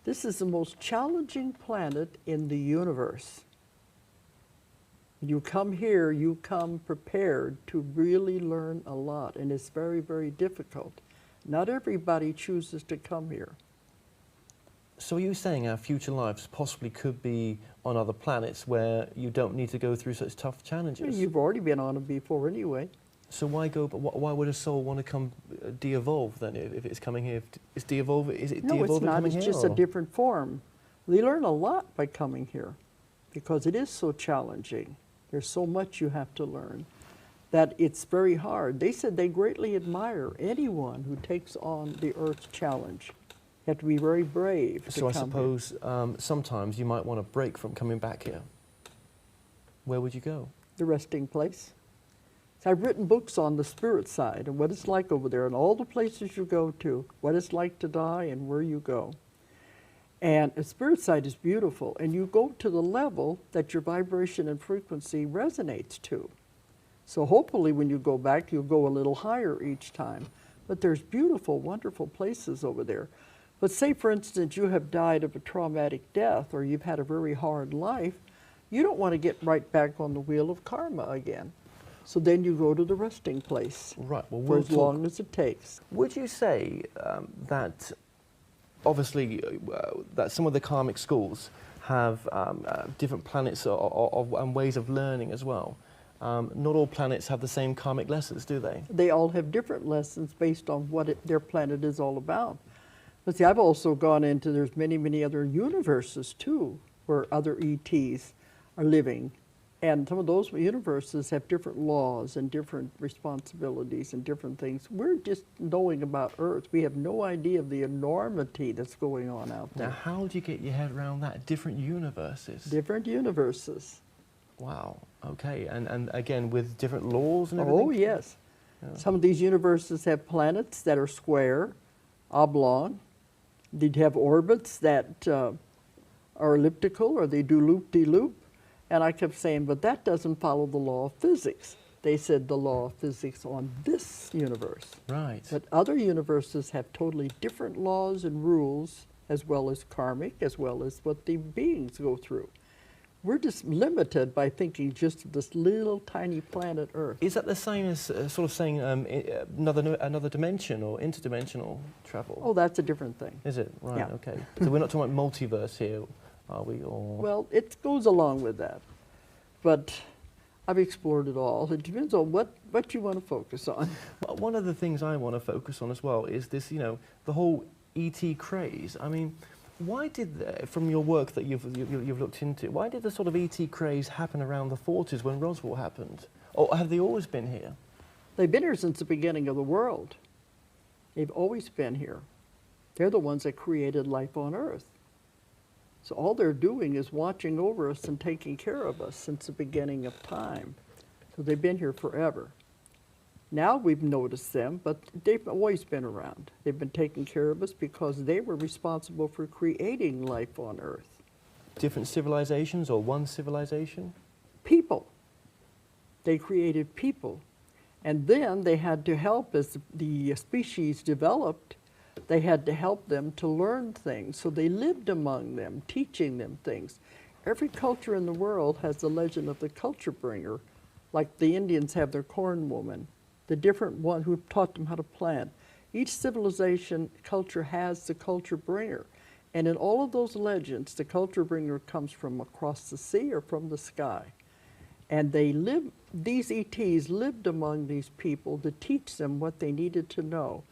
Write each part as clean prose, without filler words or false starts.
This is the most challenging planet in the universe. You come here, you come prepared to really learn a lot, and it's very, very difficult. Not everybody chooses to come here. So are you saying our future lives possibly could be on other planets where you don't need to go through such tough challenges? You've already been on them before anyway. So why go? But why would a soul want to come de-evolve then if it's coming here? Is de-evolve? Is it No, de-evolving it's not. coming It's here? just a or- different form. They learn a lot by coming here because it is so challenging. There's so much you have to learn that it's very hard. They said they greatly admire anyone who takes on the Earth's challenge. You have to be very brave to So I come here. suppose sometimes you might want a break from coming back here. Where would you go? The resting place. So I've written books on the spirit side and what it's like over there and all the places you go to, what it's like to die and where you go. And the spirit side is beautiful, and you go to the level that your vibration and frequency resonates to. So hopefully when you go back, you'll go a little higher each time. But there's beautiful, wonderful places over there. But say, for instance, you have died of a traumatic death or you've had a very hard life, you don't want to get right back on the wheel of karma again. So then you go to the resting place Right. Well, for we'll as long as it takes. Would you say that obviously that some of the karmic schools have different planets and ways of learning as well? Not all planets have the same karmic lessons, do they? They all have different lessons based on what their planet is all about. But see, I've also gone into, there's many, many other universes too, where other ETs are living. And some of those universes have different laws and different responsibilities and different things. We're just knowing about Earth. We have no idea of the enormity that's going on out Now, there. how do you get your head around that? Different universes. Different universes. Wow. Okay. And again, with different laws and everything? Oh, yes. Yeah. Some of these universes have planets that are square, oblong. They'd have orbits that are elliptical, or they do loop-de-loop. And I kept saying, but that doesn't follow the law of physics. They said the law of physics on this universe. Right. But other universes have totally different laws and rules, as well as karmic, as well as what the beings go through. We're just limited by thinking just of this little tiny planet Earth. Is that the same as sort of saying another dimension or interdimensional travel? Oh, that's a different thing. Is it? Right, Yeah. okay. So we're not talking about multiverse here, are we? Or Well, it goes along with that. But I've explored it all. It depends on what you want to focus on. Well, one of the things I want to focus on as well is this, the whole ET craze. I mean, why did, from your work that you've looked into, why did the sort of ET craze happen around the 40s when Roswell happened? Or have they always been here? They've been here since the beginning of the world. They've always been here. They're the ones that created life on Earth. So all they're doing is watching over us and taking care of us since the beginning of time. So they've been here forever. Now we've noticed them, but they've always been around. They've been taking care of us because they were responsible for creating life on Earth. Different civilizations or one civilization? People. They created people. And then they had to help as the species developed. They had to help them to learn things. So they lived among them, teaching them things. Every culture in the world has the legend of the culture bringer, like the Indians have their corn woman, the different one who taught them how to plant. Each civilization, culture has the culture bringer. And in all of those legends, the culture bringer comes from across the sea or from the sky. And these ETs lived among these people to teach them what they needed to know.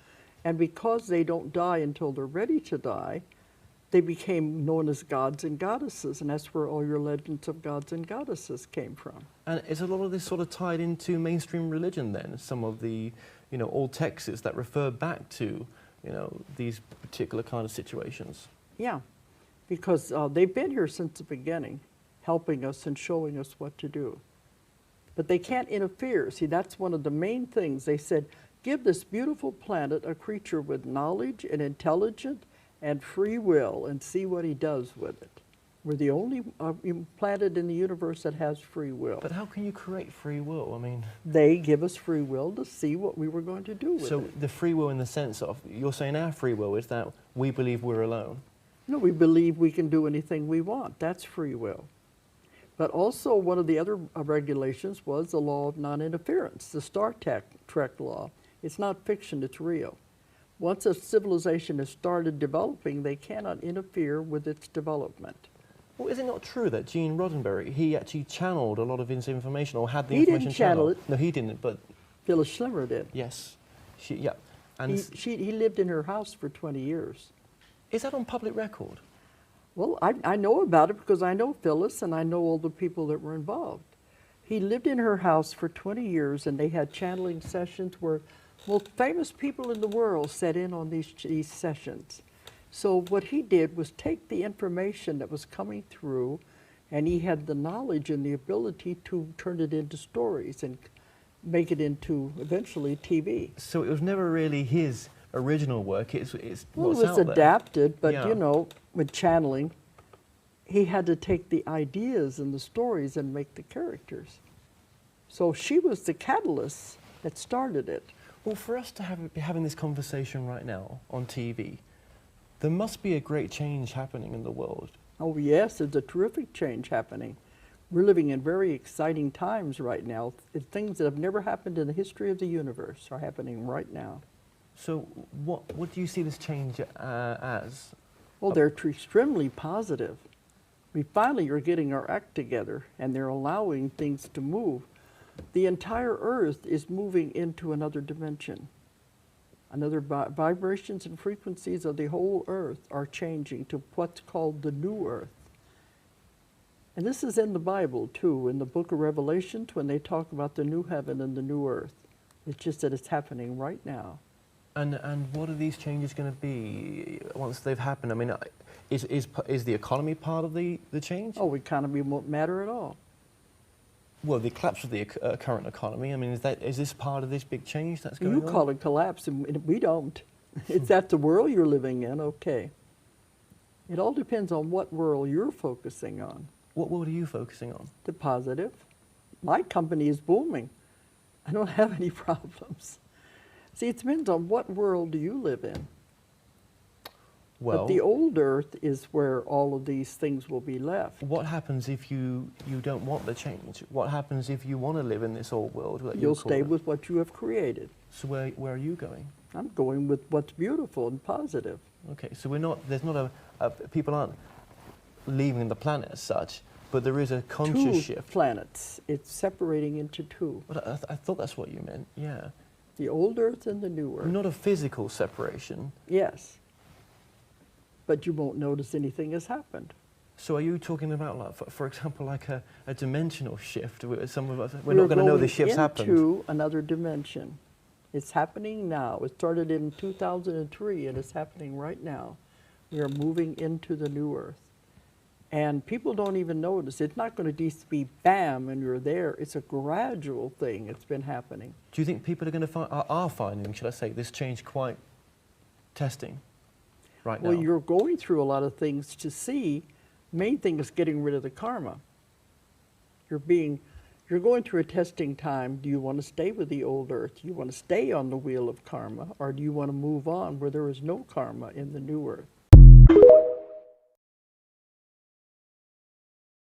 And because they don't die until they're ready to die, they became known as gods and goddesses, and that's where all your legends of gods and goddesses came from. And is a lot of this sort of tied into mainstream religion then? Some of the, old texts that refer back to, these particular kind of situations? Yeah, because they've been here since the beginning, helping us and showing us what to do. But they can't interfere. See, that's one of the main things. They said, give this beautiful planet a creature with knowledge and intelligence and free will and see what he does with it. We're the only planet in the universe that has free will. But how can you create free will? I mean, they give us free will to see what we were going to do with it. So the free will in the sense of, you're saying our free will is that we believe we're alone? No, we believe we can do anything we want. That's free will. But also one of the other regulations was the law of non-interference, the Trek law. It's not fiction, it's real. Once a civilization has started developing, they cannot interfere with its development. Well, is it not true that Gene Roddenberry, he actually channeled a lot of his information, or had the He didn't information channel channeled? it. No, he didn't, but Phyllis Schlemmer did. yes. Yeah. And He lived in her house for 20 years. is that on public record? Well, I know about it because I know Phyllis and I know all the people that were involved. He lived in her house for 20 years and they had channeling sessions where most famous people in the world sat in on these sessions. So what he did was take the information that was coming through, and he had the knowledge and the ability to turn it into stories and make it into, eventually, TV. So it was never really his original work, it's Well, what's it was out there. adapted, but Yeah. you know, with channeling, he had to take the ideas and the stories and make the characters. So she was the catalyst that started it. Well, for us to be having this conversation right now on TV, there must be a great change happening in the world. Oh yes, there's a terrific change happening. We're living in very exciting times right now. Things that have never happened in the history of the universe are happening right now. So what do you see this change as? Well, they're extremely positive. We finally are getting our act together, and they're allowing things to move. The entire Earth is moving into another dimension. Another vibrations and frequencies of the whole Earth are changing to what's called the New Earth. And this is in the Bible, too, in the book of Revelations, when they talk about the new heaven and the new earth. It's just that it's happening right now. And what are these changes going to be once they've happened? I mean, is the economy part of the change? Oh, economy won't matter at all. Well, the collapse of the current economy, I mean, is this part of this big change that's going on? You call it collapse, and we don't. It's that the world you're living in, okay. It all depends on what world you're focusing on. What world are you focusing on? The positive. My company is booming. I don't have any problems. See, it depends on what world do you live in. Well, But the old earth is where all of these things will be left. what happens if you don't want the change? What happens if you want to live in this old world? That You'll call stay it? with what you have created. So where are you going? I'm going with what's beautiful and positive. Okay, so there's not people aren't leaving the planet as such, but there is a conscious Two shift. planets. It's separating into two. But I thought that's what you meant, yeah. The old earth and the new earth. Not a physical separation. Yes. But you won't notice anything has happened. So are you talking about, like, for example, like a dimensional shift? Where some of us, we're not going to know the shift's happened. Into another dimension. It's happening now. It started in 2003 and it's happening right now. We are moving into the new earth. And people don't even notice. It's not going to just be bam and you're there. It's a gradual thing. It's been happening. Do you think people are going to are finding, should I say, this change quite testing right now? Well, you're going through a lot of things to see. Main thing is getting rid of the karma. You're going through a testing time. Do you want to stay with the old earth? Do you want to stay on the wheel of karma? Or do you want to move on where there is no karma in the new earth?